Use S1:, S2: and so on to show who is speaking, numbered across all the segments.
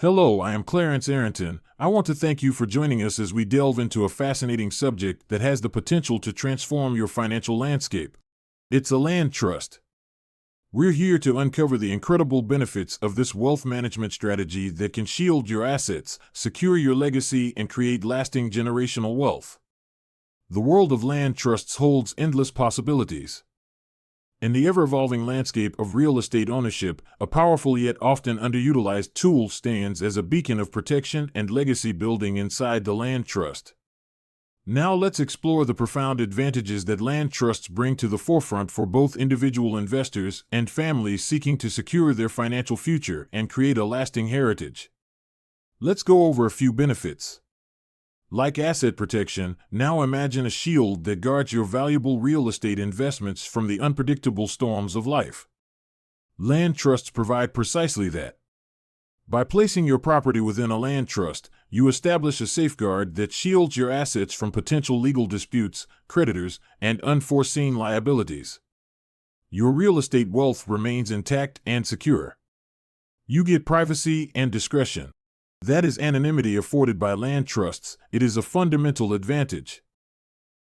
S1: Hello, I am Clarence Arrington. I want to thank you for joining us as we delve into a fascinating subject that has the potential to transform your financial landscape. It's a land trust. We're here to uncover the incredible benefits of this wealth management strategy that can shield your assets, secure your legacy, and create lasting generational wealth. The world of land trusts holds endless possibilities. In the ever-evolving landscape of real estate ownership, a powerful yet often underutilized tool stands as a beacon of protection and legacy building inside the land trust. Now let's explore the profound advantages that land trusts bring to the forefront for both individual investors and families seeking to secure their financial future and create a lasting heritage. Let's go over a few benefits. Like asset protection, now imagine a shield that guards your valuable real estate investments from the unpredictable storms of life. Land trusts provide precisely that. By placing your property within a land trust, you establish a safeguard that shields your assets from potential legal disputes, creditors, and unforeseen liabilities. Your real estate wealth remains intact and secure. You get privacy and discretion. That is anonymity afforded by land trusts. It is a fundamental advantage.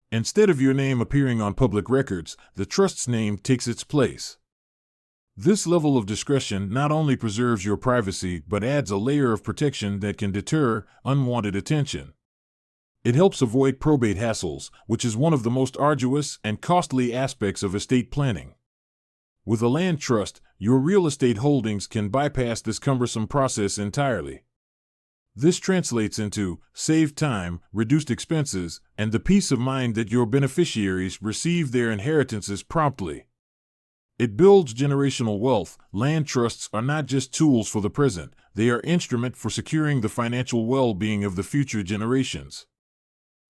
S1: Instead of your name appearing on public records, the trust's name takes its place. This level of discretion not only preserves your privacy but adds a layer of protection that can deter unwanted attention. It helps avoid probate hassles, which is one of the most arduous and costly aspects of estate planning. With a land trust, your real estate holdings can bypass this cumbersome process entirely. This translates into saved time, reduced expenses, and the peace of mind that your beneficiaries receive their inheritances promptly. It builds generational wealth. Land trusts are not just tools for the present, they are instruments for securing the financial well-being of the future generations.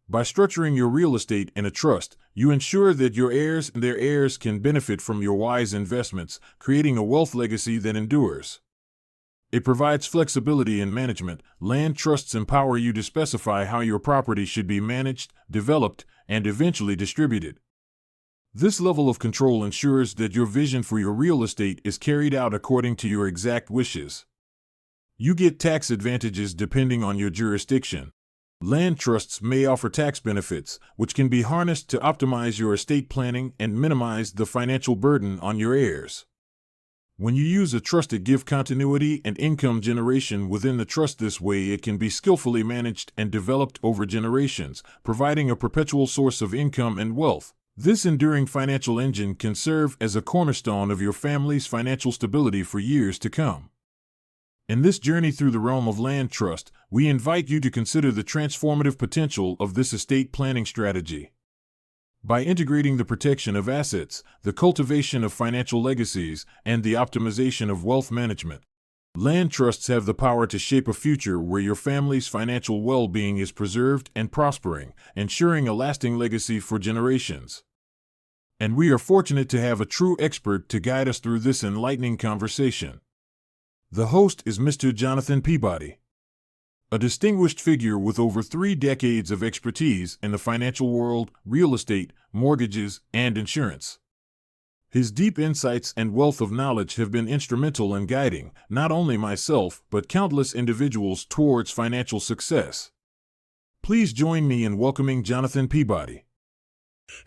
S1: By structuring your real estate in a trust, you ensure that your heirs and their heirs can benefit from your wise investments, creating a wealth legacy that endures. It provides flexibility in management. Land trusts empower you to specify how your property should be managed, developed, and eventually distributed. This level of control ensures that your vision for your real estate is carried out according to your exact wishes. You get tax advantages depending on your jurisdiction. Land trusts may offer tax benefits, which can be harnessed to optimize your estate planning and minimize the financial burden on your heirs. When you use a trust to give continuity and income generation within the trust this way, it can be skillfully managed and developed over generations, providing a perpetual source of income and wealth. This enduring financial engine can serve as a cornerstone of your family's financial stability for years to come. In this journey through the realm of land trust, we invite you to consider the transformative potential of this estate planning strategy. By integrating the protection of assets, the cultivation of financial legacies, and the optimization of wealth management, land trusts have the power to shape a future where your family's financial well-being is preserved and prospering, ensuring a lasting legacy for generations. And we are fortunate to have a true expert to guide us through this enlightening conversation. The host is Mr. Jonathan Peabody, a distinguished figure with over 3 decades of expertise in the financial world, real estate, mortgages, and insurance. His deep insights and wealth of knowledge have been instrumental in guiding not only myself but countless individuals towards financial success. Please join me in welcoming Jonathan Peabody.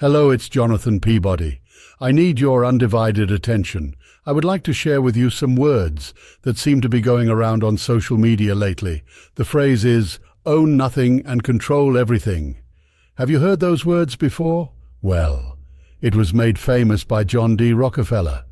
S2: Hello, it's Jonathan Peabody. I need your undivided attention. I would like to share with you some words that seem to be going around on social media lately. The phrase is, own nothing and control everything. Have you heard those words before? Well, it was made famous by John D. Rockefeller.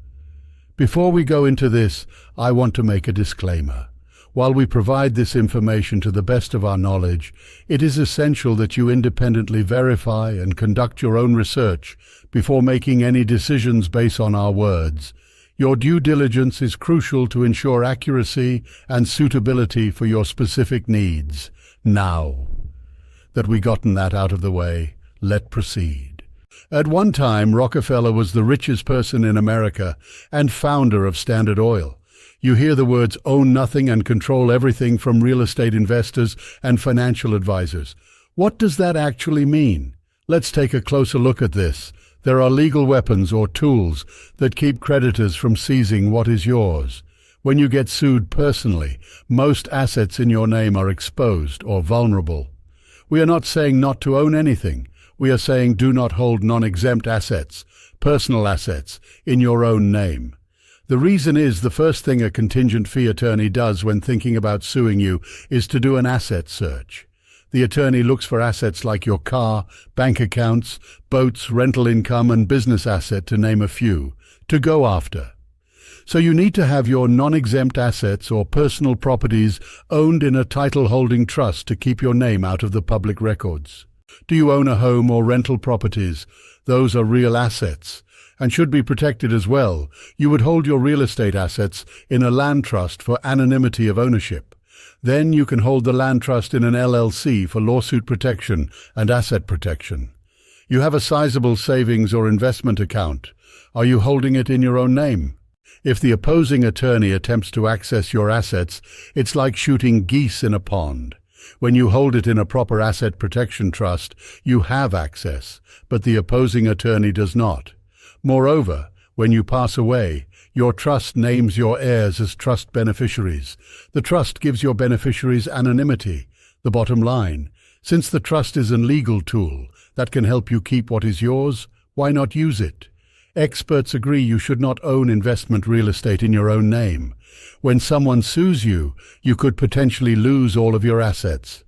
S2: Before we go into this, I want to make a disclaimer. While we provide this information to the best of our knowledge, it is essential that you independently verify and conduct your own research before making any decisions based on our words. Your due diligence is crucial to ensure accuracy and suitability for your specific needs. Now that we've gotten that out of the way, let's proceed. At one time, Rockefeller was the richest person in America and founder of Standard Oil. You hear the words own nothing and control everything from real estate investors and financial advisors. What does that actually mean? Let's take a closer look at this. There are legal weapons or tools that keep creditors from seizing what is yours. When you get sued personally, most assets in your name are exposed or vulnerable. We are not saying not to own anything. We are saying do not hold non-exempt assets, personal assets, in your own name. The reason is the first thing a contingent fee attorney does when thinking about suing you is to do an asset search. The attorney looks for assets like your car, bank accounts, boats, rental income, and business asset, to name a few, to go after. So you need to have your non-exempt assets or personal properties owned in a title-holding trust to keep your name out of the public records. Do you own a home or rental properties? Those are real assets and should be protected as well. You would hold your real estate assets in a land trust for anonymity of ownership. Then you can hold the land trust in an LLC for lawsuit protection and asset protection. You have a sizable savings or investment account. Are you holding it in your own name? If the opposing attorney attempts to access your assets, it's like shooting geese in a pond. When you hold it in a proper asset protection trust, you have access, but the opposing attorney does not. Moreover, when you pass away, your trust names your heirs as trust beneficiaries. The trust gives your beneficiaries anonymity. The bottom line, since the trust is a legal tool that can help you keep what is yours, why not use it? Experts agree you should not own investment real estate in your own name. When someone sues you, you could potentially lose all of your assets.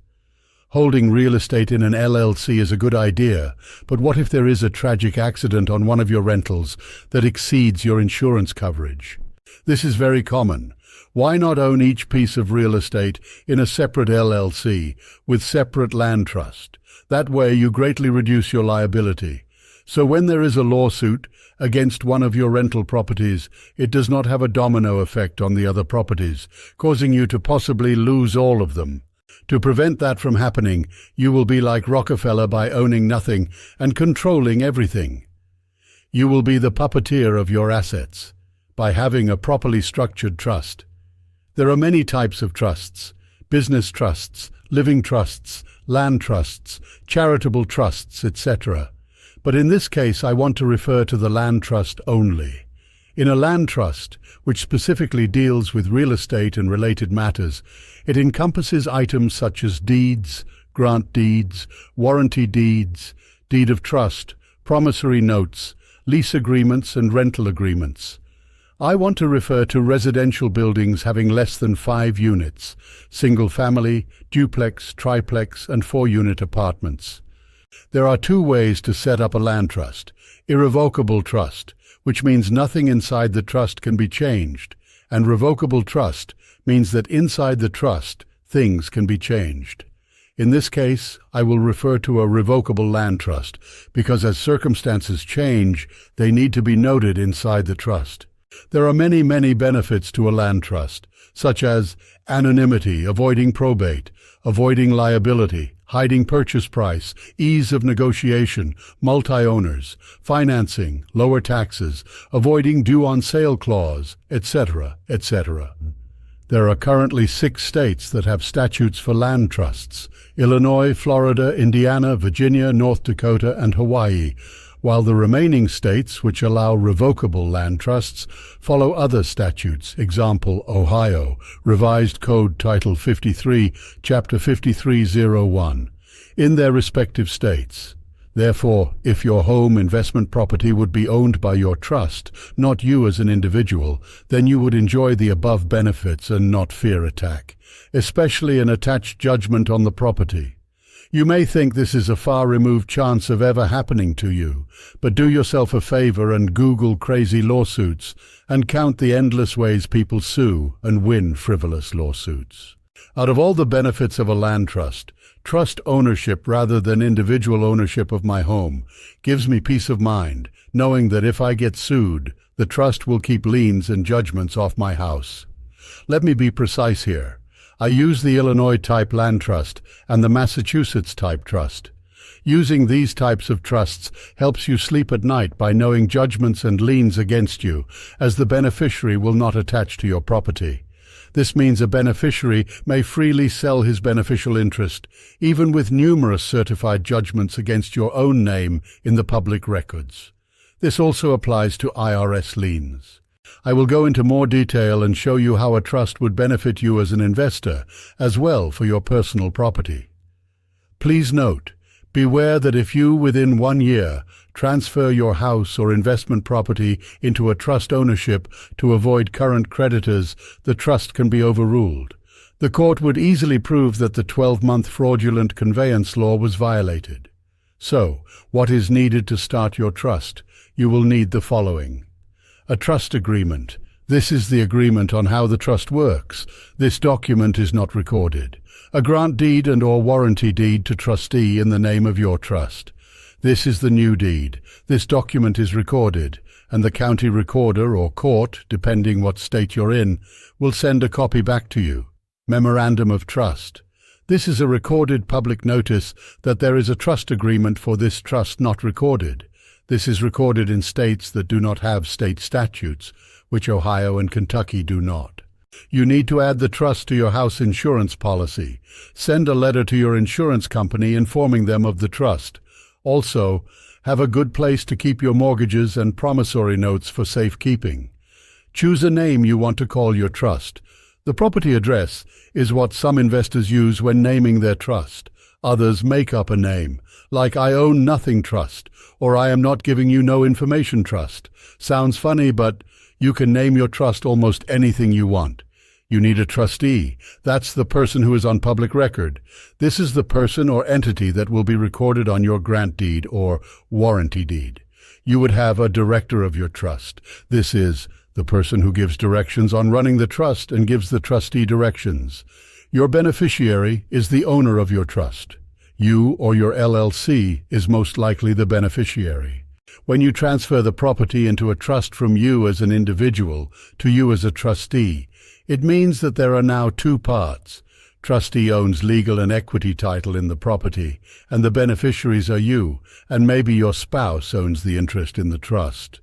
S2: Holding real estate in an LLC is a good idea, but what if there is a tragic accident on one of your rentals that exceeds your insurance coverage? This is very common. Why not own each piece of real estate in a separate LLC with separate land trust? That way you greatly reduce your liability. So when there is a lawsuit against one of your rental properties, it does not have a domino effect on the other properties, causing you to possibly lose all of them. To prevent that from happening, you will be like Rockefeller by owning nothing and controlling everything. You will be the puppeteer of your assets by having a properly structured trust. There are many types of trusts: business trusts, living trusts, land trusts, charitable trusts, etc. But in this case, I want to refer to the land trust only. In a land trust, which specifically deals with real estate and related matters, it encompasses items such as deeds, grant deeds, warranty deeds, deed of trust, promissory notes, lease agreements, and rental agreements. I want to refer to residential buildings having less than 5 units, single-family, duplex, triplex, and 4-unit apartments. There are 2 ways to set up a land trust: irrevocable trust, which means nothing inside the trust can be changed, and revocable trust means that inside the trust things can be changed. In this case, I will refer to a revocable land trust because as circumstances change, they need to be noted inside the trust. There are many benefits to a land trust, such as anonymity, avoiding probate, avoiding liability, hiding purchase price, ease of negotiation, multi-owners, financing, lower taxes, avoiding due on sale clause, etc., etc. There are currently 6 states that have statutes for land trusts: Illinois, Florida, Indiana, Virginia, North Dakota, and Hawaii, while the remaining states which allow revocable land trusts follow other statutes, example Ohio, Revised Code Title 53, Chapter 5301, in their respective states. Therefore, if your home investment property would be owned by your trust, not you as an individual, then you would enjoy the above benefits and not fear attack, especially an attached judgment on the property. You may think this is a far-removed chance of ever happening to you, but do yourself a favor and Google crazy lawsuits and count the endless ways people sue and win frivolous lawsuits. Out of all the benefits of a land trust, trust ownership rather than individual ownership of my home gives me peace of mind, knowing that if I get sued, the trust will keep liens and judgments off my house. Let me be precise here. I use the Illinois-type land trust and the Massachusetts-type trust. Using these types of trusts helps you sleep at night by knowing judgments and liens against you, as the beneficiary will not attach to your property. This means a beneficiary may freely sell his beneficial interest, even with numerous certified judgments against your own name in the public records. This also applies to IRS liens. I will go into more detail and show you how a trust would benefit you as an investor, as well for your personal property. Please note, beware that if you, within 1 year, transfer your house or investment property into a trust ownership to avoid current creditors, the trust can be overruled. The court would easily prove that the 12-month fraudulent conveyance law was violated. So, what is needed to start your trust? You will need the following. A trust agreement. This is the agreement on how the trust works. This document is not recorded. A grant deed and/or warranty deed to trustee in the name of your trust. This is the new deed. This document is recorded, and the county recorder or court, depending what state you're in, will send a copy back to you. Memorandum of Trust. This is a recorded public notice that there is a trust agreement for this trust not recorded. This is recorded in states that do not have state statutes, which Ohio and Kentucky do not. You need to add the trust to your house insurance policy. Send a letter to your insurance company informing them of the trust. Also, have a good place to keep your mortgages and promissory notes for safekeeping. Choose a name you want to call your trust. The property address is what some investors use when naming their trust. Others make up a name, like I Own Nothing Trust, or I Am Not Giving You No Information Trust. Sounds funny, but you can name your trust almost anything you want. You need a trustee. That's the person who is on public record. This is the person or entity that will be recorded on your grant deed or warranty deed. You would have a director of your trust. This is the person who gives directions on running the trust and gives the trustee directions. Your beneficiary is the owner of your trust. You or your LLC is most likely the beneficiary. When you transfer the property into a trust from you as an individual to you as a trustee, it means that there are now two parts. Trustee owns legal and equity title in the property, and the beneficiaries are you, and maybe your spouse owns the interest in the trust.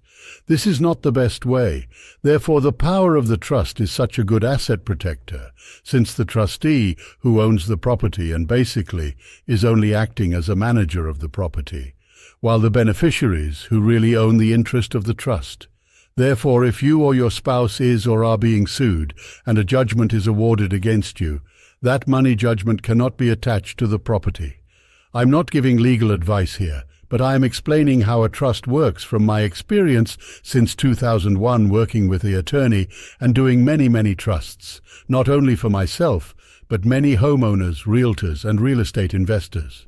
S2: This is not the best way. Therefore, the power of the trust is such a good asset protector, since the trustee, who owns the property and basically is only acting as a manager of the property, while the beneficiaries, who really own the interest of the trust. Therefore, if you or your spouse is or are being sued, and a judgment is awarded against you, that money judgment cannot be attached to the property. I'm not giving legal advice here, but I am explaining how a trust works from my experience since 2001 working with the attorney and doing many trusts, not only for myself, but many homeowners, realtors, and real estate investors.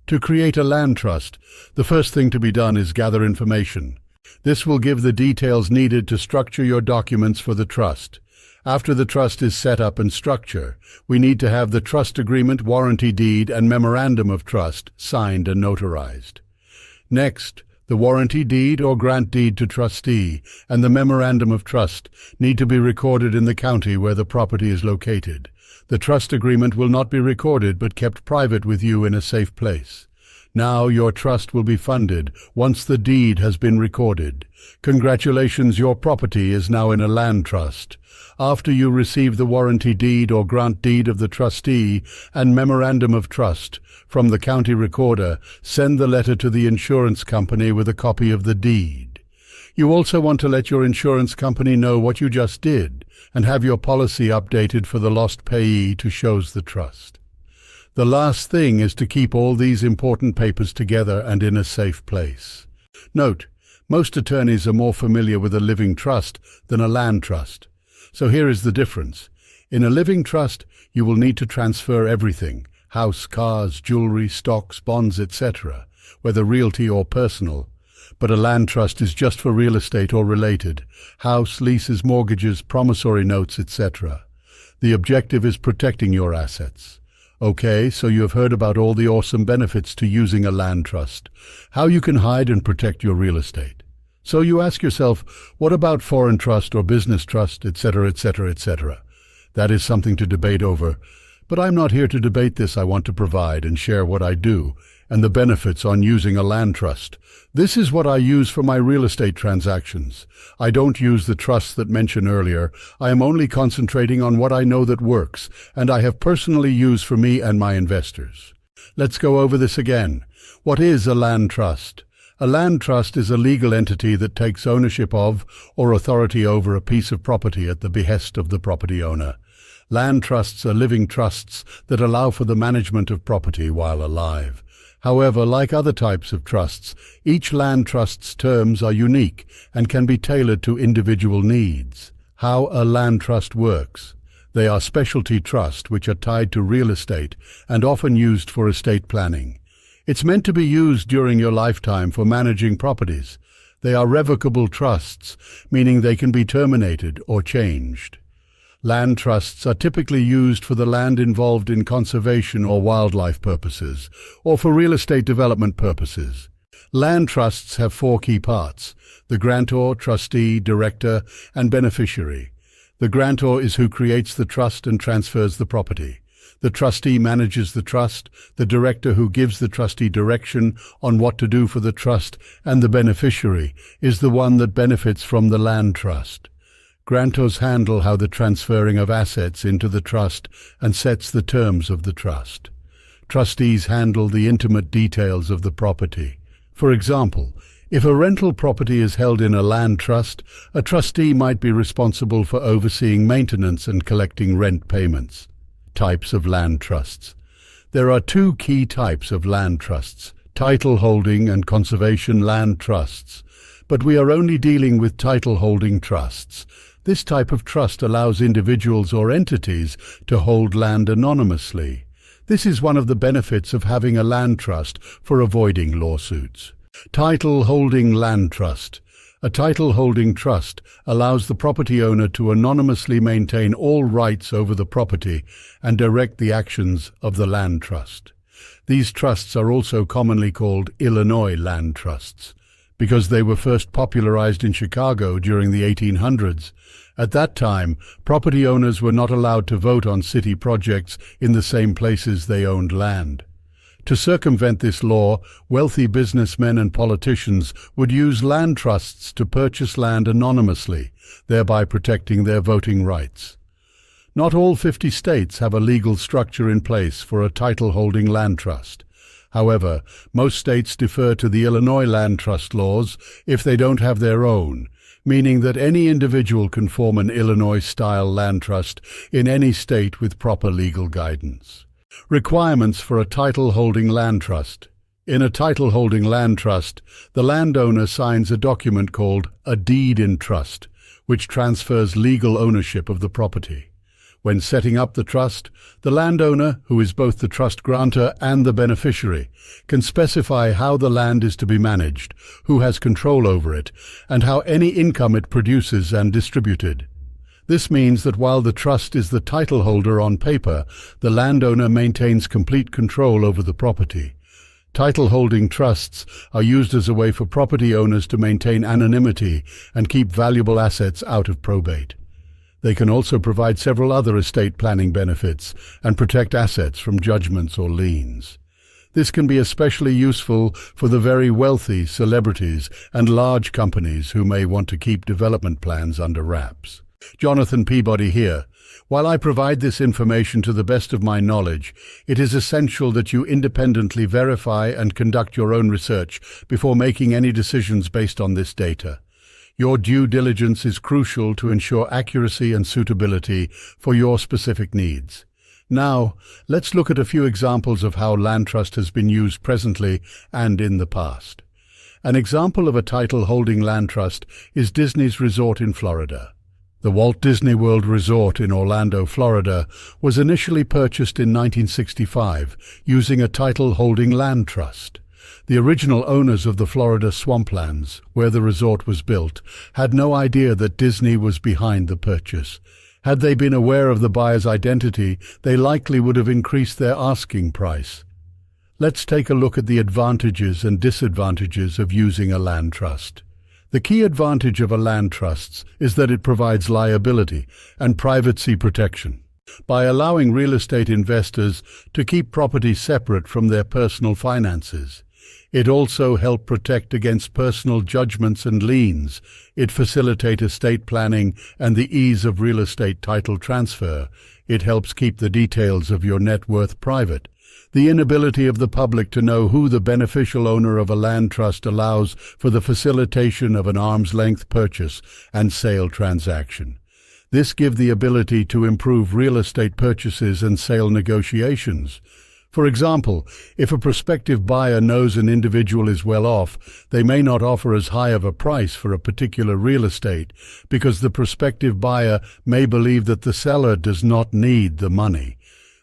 S2: To create a land trust, the first thing to be done is gather information. This will give the details needed to structure your documents for the trust. After the trust is set up and structured, we need to have the trust agreement, warranty deed, and memorandum of trust signed and notarized. Next, the warranty deed or grant deed to trustee and the memorandum of trust need to be recorded in the county where the property is located. The trust agreement will not be recorded but kept private with you in a safe place. Now your trust will be funded once the deed has been recorded. Congratulations, your property is now in a land trust. After you receive the warranty deed or grant deed of the trustee and memorandum of trust from the county recorder, send the letter to the insurance company with a copy of the deed. You also want to let your insurance company know what you just did and have your policy updated for the lost payee to shows the trust. The last thing is to keep all these important papers together and in a safe place. Note, most attorneys are more familiar with a living trust than a land trust. So here is the difference. In a living trust, you will need to transfer everything, house, cars, jewelry, stocks, bonds, etc., whether realty or personal. But a land trust is just for real estate or related, house, leases, mortgages, promissory notes, etc. The objective is protecting your assets. Okay, so you have heard about all the awesome benefits to using a land trust, how you can hide and protect your real estate. So you ask yourself, what about foreign trust or business trust, etc., etc., etc.? That is something to debate over, but I'm not here to debate this. I want to provide and share what I do and the benefits on using a land trust. This is what I use for my real estate transactions. I don't use the trusts that mentioned earlier. I am only concentrating on what I know that works and I have personally used for me and my investors. Let's go over this again. What is a land trust? A land trust is a legal entity that takes ownership of or authority over a piece of property at the behest of the property owner. Land trusts are living trusts that allow for the management of property while alive. However, like other types of trusts, each land trust's terms are unique and can be tailored to individual needs. How a land trust works. They are specialty trusts which are tied to real estate and often used for estate planning. It's meant to be used during your lifetime for managing properties. They are revocable trusts, meaning they can be terminated or changed. Land trusts are typically used for the land involved in conservation or wildlife purposes, or for real estate development purposes. Land trusts have four key parts: the grantor, trustee, director, and beneficiary. The grantor is who creates the trust and transfers the property. The trustee manages the trust, the director who gives the trustee direction on what to do for the trust, and the beneficiary is the one that benefits from the land trust. Grantors handle how the transferring of assets into the trust and sets the terms of the trust. Trustees handle the intimate details of the property. For example, if a rental property is held in a land trust, a trustee might be responsible for overseeing maintenance and collecting rent payments. Types of land trusts. There are two key types of land trusts: title holding and conservation land trusts. But we are only dealing with title holding trusts. This type of trust allows individuals or entities to hold land anonymously. This is one of the benefits of having a land trust for avoiding lawsuits. Title holding land trust. A title holding trust allows the property owner to anonymously maintain all rights over the property and direct the actions of the land trust. These trusts are also commonly called Illinois land trusts, because they were first popularized in Chicago during the 1800s. At that time, property owners were not allowed to vote on city projects in the same places they owned land. To circumvent this law, wealthy businessmen and politicians would use land trusts to purchase land anonymously, thereby protecting their voting rights. Not all 50 states have a legal structure in place for a title-holding land trust. However, most states defer to the Illinois land trust laws if they don't have their own, meaning that any individual can form an Illinois-style land trust in any state with proper legal guidance. Requirements for a title-holding land trust. In a title-holding land trust, the landowner signs a document called a deed in trust, which transfers legal ownership of the property. When setting up the trust, the landowner, who is both the trust grantor and the beneficiary, can specify how the land is to be managed, who has control over it, and how any income it produces and distributed. This means that while the trust is the title holder on paper, the landowner maintains complete control over the property. Title-holding trusts are used as a way for property owners to maintain anonymity and keep valuable assets out of probate. They can also provide several other estate planning benefits and protect assets from judgments or liens. This can be especially useful for the very wealthy, celebrities, and large companies who may want to keep development plans under wraps. Jonathan Peabody here. While I provide this information to the best of my knowledge, it is essential that you independently verify and conduct your own research before making any decisions based on this data. Your due diligence is crucial to ensure accuracy and suitability for your specific needs. Now, let's look at a few examples of how land trust has been used presently and in the past. An example of a title-holding land trust is Disney's resort in Florida. The Walt Disney World Resort in Orlando, Florida, was initially purchased in 1965 using a title-holding land trust. The original owners of the Florida swamplands, where the resort was built, had no idea that Disney was behind the purchase. Had they been aware of the buyer's identity, they likely would have increased their asking price. Let's take a look at the advantages and disadvantages of using a land trust. The key advantage of a land trust is that it provides liability and privacy protection. By allowing real estate investors to keep property separate from their personal finances, it also helps protect against personal judgments and liens. It facilitates estate planning and the ease of real estate title transfer. It helps keep the details of your net worth private. The inability of the public to know who the beneficial owner of a land trust allows for the facilitation of an arm's-length purchase and sale transaction. This gives the ability to improve real estate purchases and sale negotiations. For example, if a prospective buyer knows an individual is well off, they may not offer as high of a price for a particular real estate because the prospective buyer may believe that the seller does not need the money.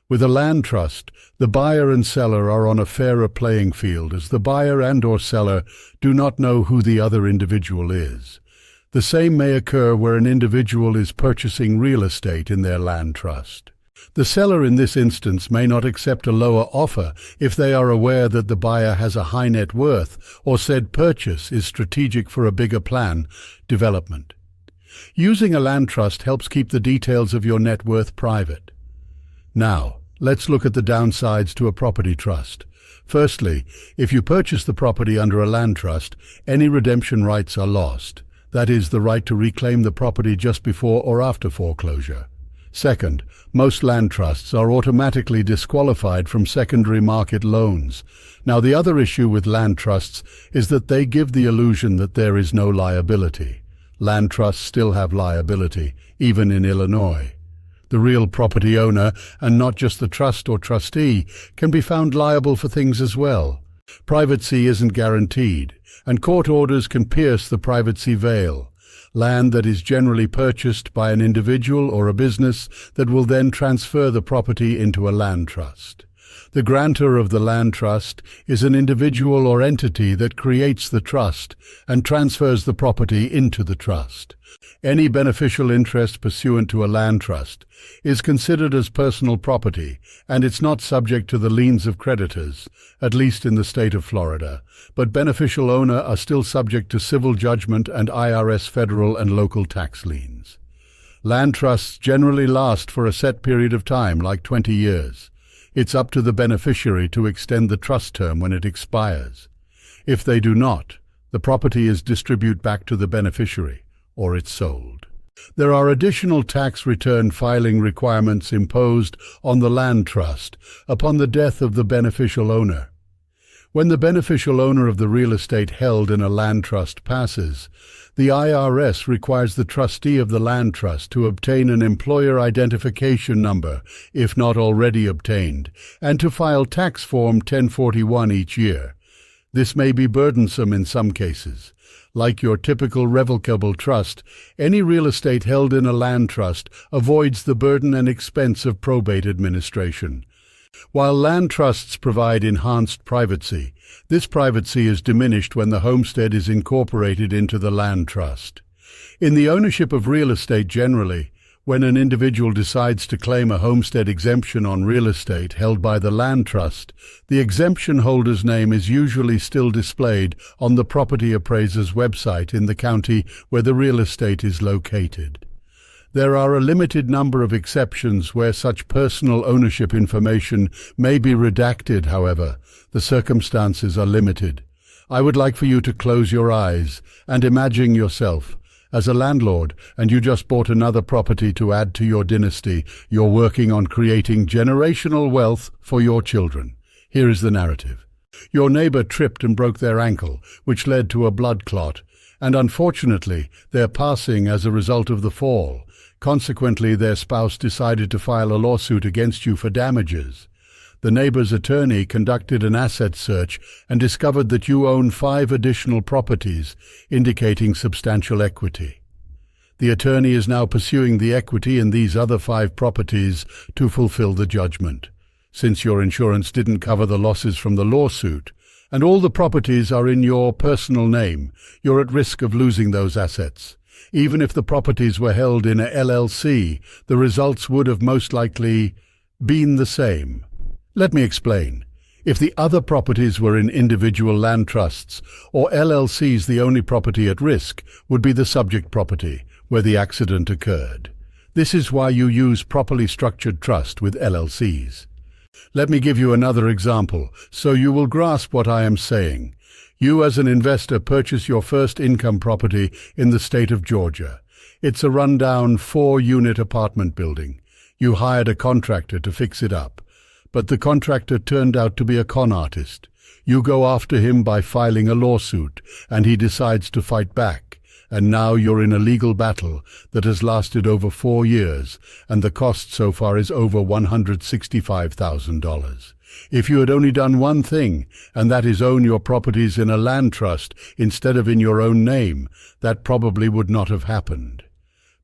S2: With a land trust, the buyer and seller are on a fairer playing field as the buyer and/or seller do not know who the other individual is. The same may occur where an individual is purchasing real estate in their land trust. The seller in this instance may not accept a lower offer if they are aware that the buyer has a high net worth or said purchase is strategic for a bigger plan, development. Using a land trust helps keep the details of your net worth private. Now, let's look at the downsides to a property trust. Firstly, if you purchase the property under a land trust, any redemption rights are lost. That is, the right to reclaim the property just before or after foreclosure. Second, most land trusts are automatically disqualified from secondary market loans. Now, the other issue with land trusts is that they give the illusion that there is no liability. Land trusts still have liability, even in Illinois. The real property owner, and not just the trust or trustee, can be found liable for things as well. Privacy isn't guaranteed, and court orders can pierce the privacy veil. Land that is generally purchased by an individual or a business that will then transfer the property into a land trust. The grantor of the land trust is an individual or entity that creates the trust and transfers the property into the trust. Any beneficial interest pursuant to a land trust is considered as personal property, and it's not subject to the liens of creditors, at least in the state of Florida, but beneficial owner are still subject to civil judgment and IRS federal and local tax liens. Land trusts generally last for a set period of time, like 20 years. It's up to the beneficiary to extend the trust term when it expires. If they do not, the property is distributed back to the beneficiary, or it's sold. There are additional tax return filing requirements imposed on the land trust upon the death of the beneficial owner. When the beneficial owner of the real estate held in a land trust passes, the IRS requires the trustee of the land trust to obtain an employer identification number, if not already obtained, and to file tax form 1041 each year. This may be burdensome in some cases. Like your typical revocable trust, any real estate held in a land trust avoids the burden and expense of probate administration. While land trusts provide enhanced privacy, this privacy is diminished when the homestead is incorporated into the land trust. In the ownership of real estate generally, when an individual decides to claim a homestead exemption on real estate held by the land trust, the exemption holder's name is usually still displayed on the property appraiser's website in the county where the real estate is located. There are a limited number of exceptions where such personal ownership information may be redacted, however. The circumstances are limited. I would like for you to close your eyes and imagine yourself as a landlord, and you just bought another property to add to your dynasty. You're working on creating generational wealth for your children. Here is the narrative. Your neighbor tripped and broke their ankle, which led to a blood clot, and unfortunately, they're passing as a result of the fall. Consequently, their spouse decided to file a lawsuit against you for damages. The neighbor's attorney conducted an asset search and discovered that you own 5 additional properties, indicating substantial equity. The attorney is now pursuing the equity in these other 5 properties to fulfill the judgment. Since your insurance didn't cover the losses from the lawsuit, and all the properties are in your personal name, you're at risk of losing those assets. Even if the properties were held in a LLC, the results would have most likely been the same. Let me explain. If the other properties were in individual land trusts, or LLCs, the only property at risk would be the subject property, where the accident occurred. This is why you use properly structured trust with LLCs. Let me give you another example, so you will grasp what I am saying. You as an investor purchase your first income property in the state of Georgia. It's a rundown 4-unit apartment building. You hired a contractor to fix it up. but the contractor turned out to be a con artist. You go after him by filing a lawsuit, and he decides to fight back. And now you're in a legal battle that has lasted over 4 years, and the cost so far is over $165,000. If you had only done one thing, and that is own your properties in a land trust instead of in your own name, that probably would not have happened.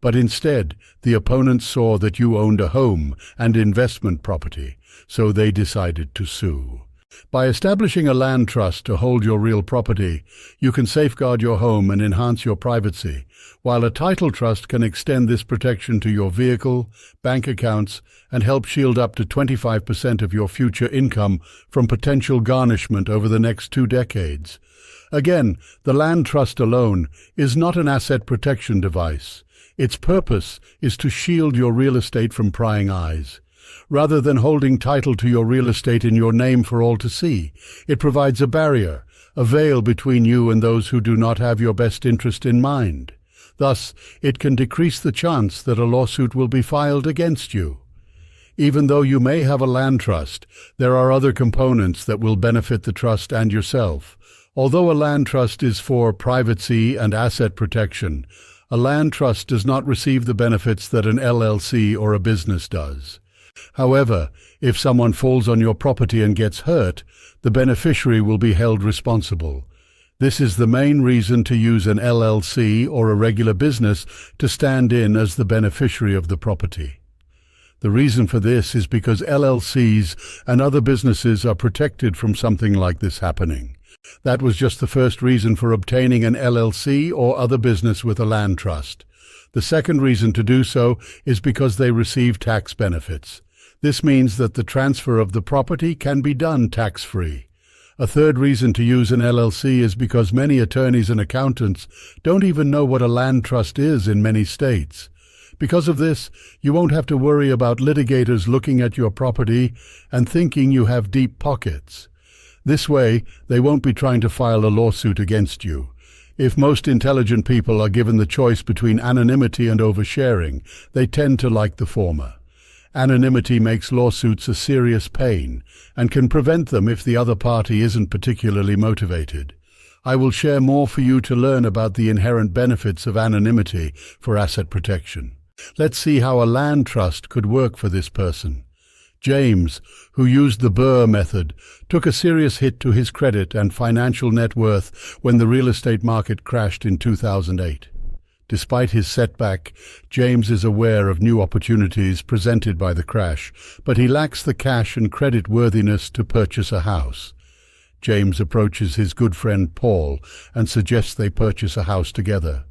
S2: But instead, the opponents saw that you owned a home and investment property, so they decided to sue. By establishing a land trust to hold your real property, you can safeguard your home and enhance your privacy, while a title trust can extend this protection to your vehicle, bank accounts, and help shield up to 25% of your future income from potential garnishment over the next 2 decades. Again, the land trust alone is not an asset protection device. Its purpose is to shield your real estate from prying eyes. Rather than holding title to your real estate in your name for all to see, it provides a barrier, a veil between you and those who do not have your best interest in mind. Thus, it can decrease the chance that a lawsuit will be filed against you. Even though you may have a land trust, there are other components that will benefit the trust and yourself. Although a land trust is for privacy and asset protection, a land trust does not receive the benefits that an LLC or a business does. However, if someone falls on your property and gets hurt, the beneficiary will be held responsible. This is the main reason to use an LLC or a regular business to stand in as the beneficiary of the property. The reason for this is because LLCs and other businesses are protected from something like this happening. That was just the first reason for obtaining an LLC or other business with a land trust. The second reason to do so is because they receive tax benefits. This means that the transfer of the property can be done tax-free. A third reason to use an LLC is because many attorneys and accountants don't even know what a land trust is in many states. Because of this, you won't have to worry about litigators looking at your property and thinking you have deep pockets. This way, they won't be trying to file a lawsuit against you. If most intelligent people are given the choice between anonymity and oversharing, they tend to like the former. Anonymity makes lawsuits a serious pain and can prevent them if the other party isn't particularly motivated. I will share more for you to learn about the inherent benefits of anonymity for asset protection. Let's see how a land trust could work for this person. James, who used the Burr method, took a serious hit to his credit and financial net worth when the real estate market crashed in 2008. Despite his setback, James is aware of new opportunities presented by the crash, but he lacks the cash and credit worthiness to purchase a house. James approaches his good friend Paul and suggests they purchase a house together.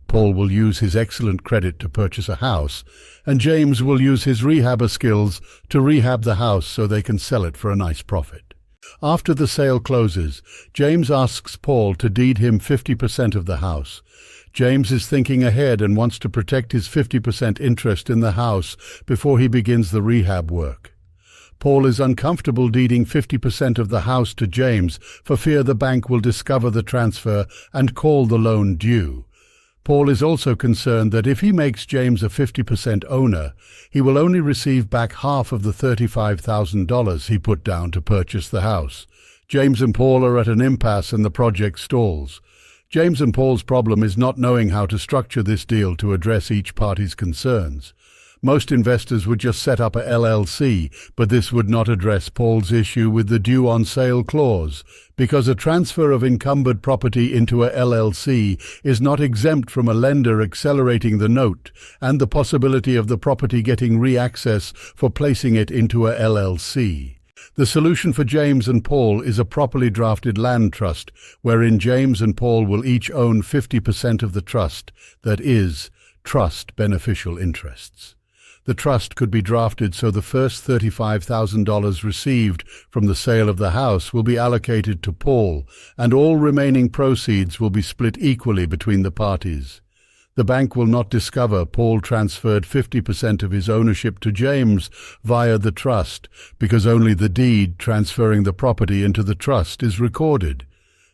S2: Paul will use his excellent credit to purchase a house, and James will use his rehabber skills to rehab the house so they can sell it for a nice profit. After the sale closes, James asks Paul to deed him 50% of the house. James is thinking ahead and wants to protect his 50% interest in the house before he begins the rehab work. Paul is uncomfortable deeding 50% of the house to James for fear the bank will discover the transfer and call the loan due. Paul is also concerned that if he makes James a 50% owner, he will only receive back half of the $35,000 he put down to purchase the house. James and Paul are at an impasse and the project stalls. James and Paul's problem is not knowing how to structure this deal to address each party's concerns. Most investors would just set up a LLC, but this would not address Paul's issue with the due on sale clause, because a transfer of encumbered property into a LLC is not exempt from a lender accelerating the note and the possibility of the property getting re-access for placing it into a LLC. The solution for James and Paul is a properly drafted land trust, wherein James and Paul will each own 50% of the trust, that is, trust beneficial interests. The trust could be drafted so the first $35,000 received from the sale of the house will be allocated to Paul, and all remaining proceeds will be split equally between the parties. The bank will not discover Paul transferred 50% of his ownership to James via the trust, because only the deed transferring the property into the trust is recorded.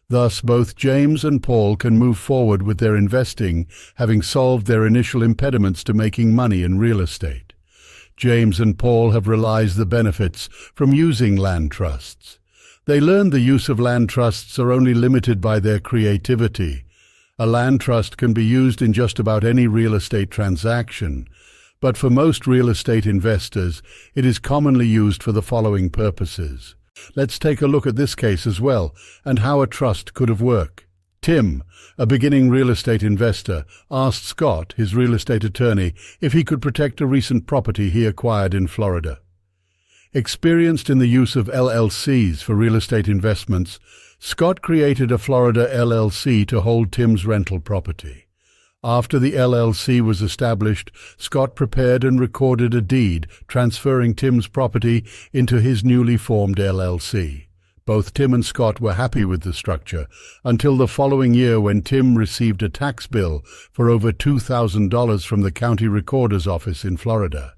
S2: Thus, both James and Paul can move forward with their investing, having solved their initial impediments to making money in real estate. James and Paul have realized the benefits from using land trusts. They learned the use of land trusts are only limited by their creativity. A land trust can be used in just about any real estate transaction, but for most real estate investors, it is commonly used for the following purposes. Let's take a look at this case as well, and how a trust could have worked. Tim, a beginning real estate investor, asked Scott, his real estate attorney, if he could protect a recent property he acquired in Florida. Experienced in the use of LLCs for real estate investments, Scott created a Florida LLC to hold Tim's rental property. After the LLC was established, Scott prepared and recorded a deed transferring Tim's property into his newly formed LLC. Both Tim and Scott were happy with the structure until the following year, when Tim received a tax bill for over $2,000 from the county recorder's office in Florida.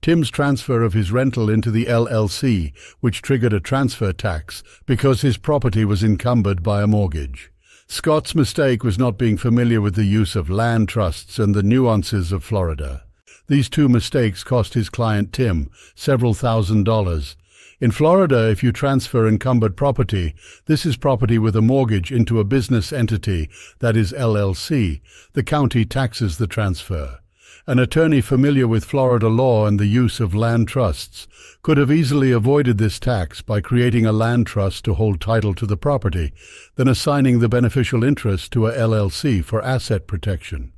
S2: Tim's transfer of his rental into the LLC, which triggered a transfer tax because his property was encumbered by a mortgage. Scott's mistake was not being familiar with the use of land trusts and the nuances of Florida. These two mistakes cost his client Tim several $1,000s. In Florida, if you transfer encumbered property, this is property with a mortgage, into a business entity, that is LLC, the county taxes the transfer. An attorney familiar with Florida law and the use of land trusts could have easily avoided this tax by creating a land trust to hold title to the property, then assigning the beneficial interest to a LLC for asset protection.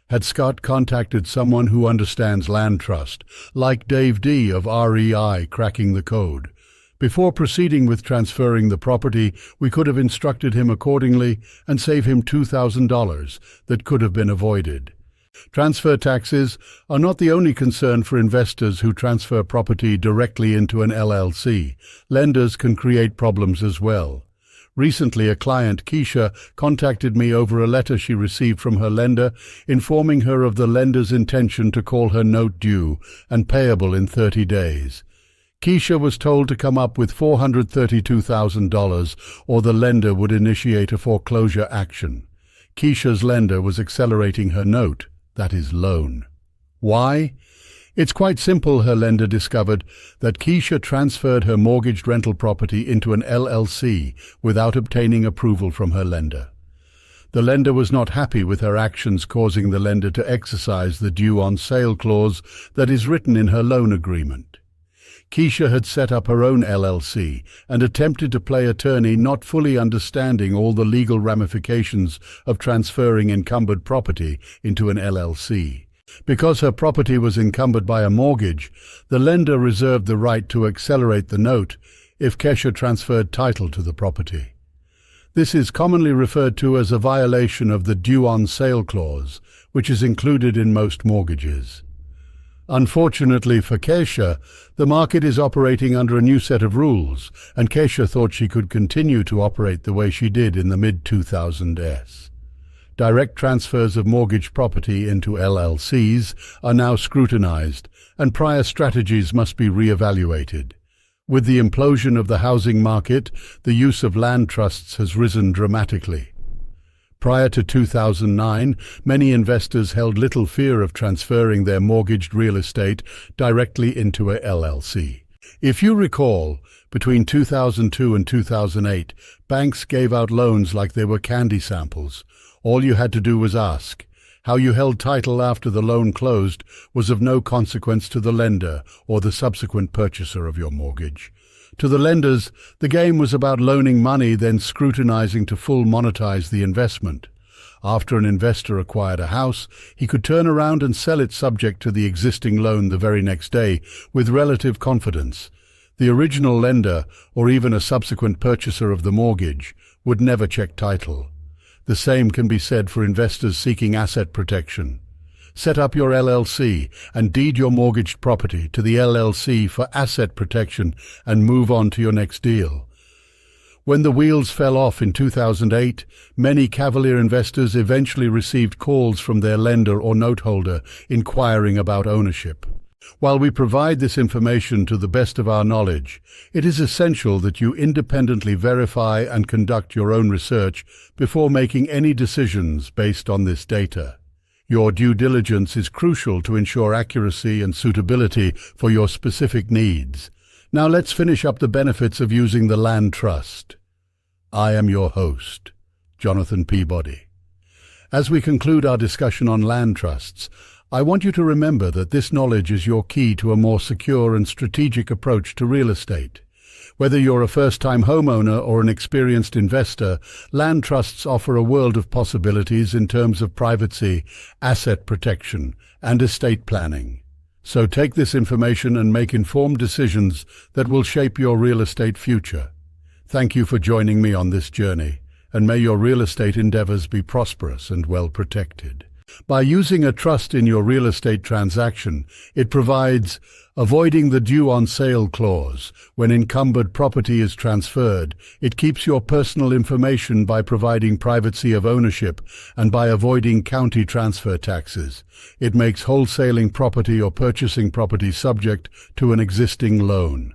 S2: Had Scott contacted someone who understands land trust, like Dave D. of REI Cracking the Code, before proceeding with transferring the property, we could have instructed him accordingly and save him $2,000 that could have been avoided. Transfer taxes are not the only concern for investors who transfer property directly into an LLC. Lenders can create problems as well. Recently, a client, Keisha, contacted me over a letter she received from her lender, informing her of the lender's intention to call her note due and payable in 30 days. Keisha was told to come up with $432,000 or the lender would initiate a foreclosure action. Keisha's lender was accelerating her note, that is, loan. Why? It's quite simple. Her lender discovered that Keisha transferred her mortgaged rental property into an LLC without obtaining approval from her lender. The lender was not happy with her actions, causing the lender to exercise the due on sale clause that is written in her loan agreement. Keisha had set up her own LLC and attempted to play attorney, not fully understanding all the legal ramifications of transferring encumbered property into an LLC. Because her property was encumbered by a mortgage, the lender reserved the right to accelerate the note if Keisha transferred title to the property. This is commonly referred to as a violation of the due on sale clause, which is included in most mortgages. Unfortunately for Keisha, the market is operating under a new set of rules, and Keisha thought she could continue to operate the way she did in the mid-2000s. Direct transfers of mortgaged property into LLCs are now scrutinized, and prior strategies must be re-evaluated. With the implosion of the housing market, the use of land trusts has risen dramatically. Prior to 2009, many investors held little fear of transferring their mortgaged real estate directly into a LLC. If you recall, between 2002 and 2008, banks gave out loans like they were candy samples. All you had to do was ask. How you held title after the loan closed was of no consequence to the lender or the subsequent purchaser of your mortgage. To the lenders, the game was about loaning money, then scrutinizing to full monetize the investment. After an investor acquired a house, he could turn around and sell it subject to the existing loan the very next day with relative confidence. The original lender, or even a subsequent purchaser of the mortgage, would never check title. The same can be said for investors seeking asset protection. Set up your LLC and deed your mortgaged property to the LLC for asset protection and move on to your next deal. When the wheels fell off in 2008, many cavalier investors eventually received calls from their lender or note holder inquiring about ownership. While we provide this information to the best of our knowledge, it is essential that you independently verify and conduct your own research before making any decisions based on this data. Your due diligence is crucial to ensure accuracy and suitability for your specific needs. Now let's finish up the benefits of using the Land Trust. I am your host, Jonathan Peabody. As we conclude our discussion on land trusts, I want you to remember that this knowledge is your key to a more secure and strategic approach to real estate. Whether you're a first-time homeowner or an experienced investor, land trusts offer a world of possibilities in terms of privacy, asset protection, and estate planning. So take this information and make informed decisions that will shape your real estate future. Thank you for joining me on this journey, and may your real estate endeavors be prosperous and well protected. By using a trust in your real estate transaction, it provides avoiding the due on sale clause. When encumbered property is transferred, it keeps your personal information by providing privacy of ownership and by avoiding county transfer taxes. It makes wholesaling property or purchasing property subject to an existing loan.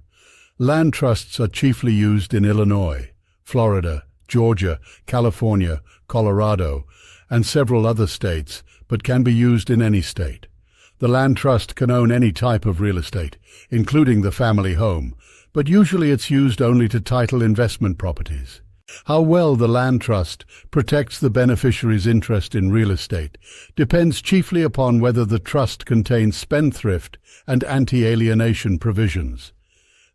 S2: Land trusts are chiefly used in Illinois, Florida, Georgia, California, Colorado, and several other states, but can be used in any state. The land trust can own any type of real estate, including the family home, but usually it's used only to title investment properties. How well the land trust protects the beneficiary's interest in real estate depends chiefly upon whether the trust contains spendthrift and anti-alienation provisions.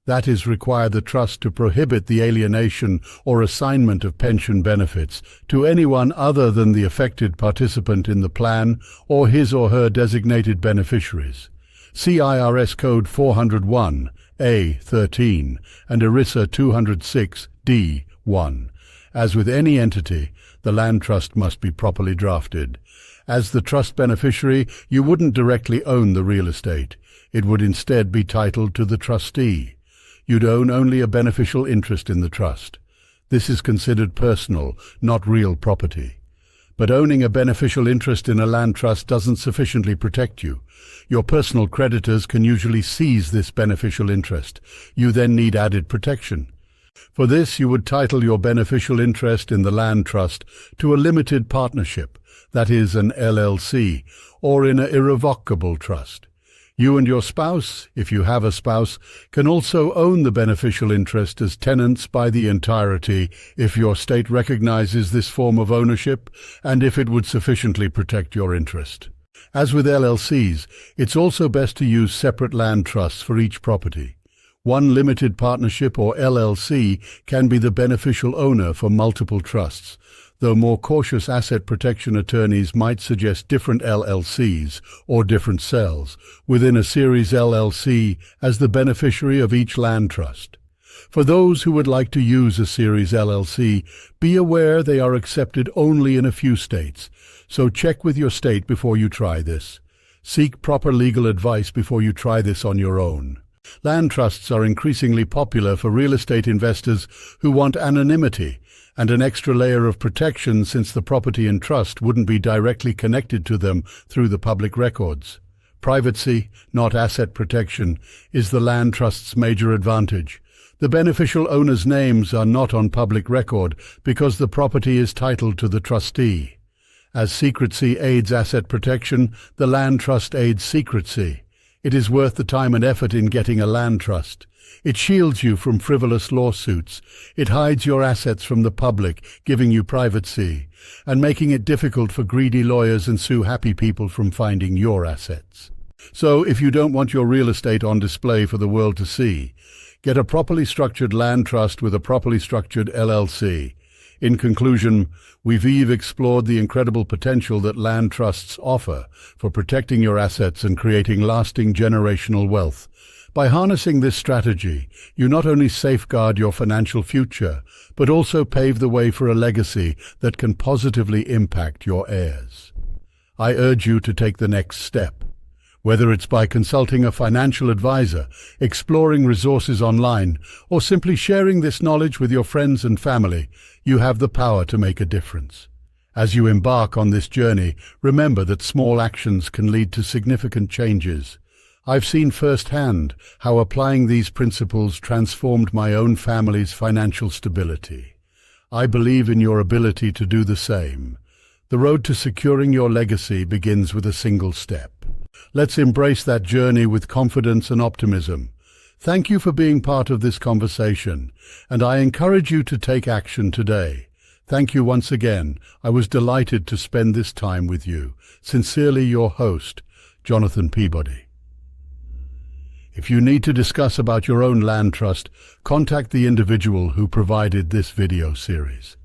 S2: That is, require the trust to prohibit the alienation or assignment of pension benefits to anyone other than the affected participant in the plan or his or her designated beneficiaries. See IRS Code 401-A-13 and ERISA 206-D-1. As with any entity, the land trust must be properly drafted. As the trust beneficiary, you wouldn't directly own the real estate. It would instead be titled to the trustee. You'd own only a beneficial interest in the trust. This is considered personal, not real property. But owning a beneficial interest in a land trust doesn't sufficiently protect you. Your personal creditors can usually seize this beneficial interest. You then need added protection. For this, you would title your beneficial interest in the land trust to a limited partnership, that is, an LLC, or in an irrevocable trust. You and your spouse, if you have a spouse, can also own the beneficial interest as tenants by the entirety if your state recognizes this form of ownership and if it would sufficiently protect your interest. As with LLCs, it's also best to use separate land trusts for each property. One limited partnership or LLC can be the beneficial owner for multiple trusts, though more cautious asset protection attorneys might suggest different LLCs or different cells within a series LLC as the beneficiary of each land trust. For those who would like to use a series LLC, be aware they are accepted only in a few states, so check with your state before you try this. Seek proper legal advice before you try this on your own. Land trusts are increasingly popular for real estate investors who want anonymity and an extra layer of protection since the property in trust wouldn't be directly connected to them through the public records. Privacy, not asset protection, is the land trust's major advantage. The beneficial owners' names are not on public record because the property is titled to the trustee. As secrecy aids asset protection, the land trust aids secrecy. It is worth the time and effort in getting a land trust. It shields you from frivolous lawsuits. It hides your assets from the public, giving you privacy, and making it difficult for greedy lawyers and sue-happy people from finding your assets. So, if you don't want your real estate on display for the world to see, get a properly structured land trust with a properly structured LLC. In conclusion, we've explored the incredible potential that land trusts offer for protecting your assets and creating lasting generational wealth. By harnessing this strategy, you not only safeguard your financial future, but also pave the way for a legacy that can positively impact your heirs. I urge you to take the next step. Whether it's by consulting a financial advisor, exploring resources online, or simply sharing this knowledge with your friends and family, you have the power to make a difference. As you embark on this journey, remember that small actions can lead to significant changes. I've seen firsthand how applying these principles transformed my own family's financial stability. I believe in your ability to do the same. The road to securing your legacy begins with a single step. Let's embrace that journey with confidence and optimism. Thank you for being part of this conversation, and I encourage you to take action today. Thank you once again. I was delighted to spend this time with you. Sincerely, your host, Jonathan Peabody. If you need to discuss about your own land trust, contact the individual who provided this video series.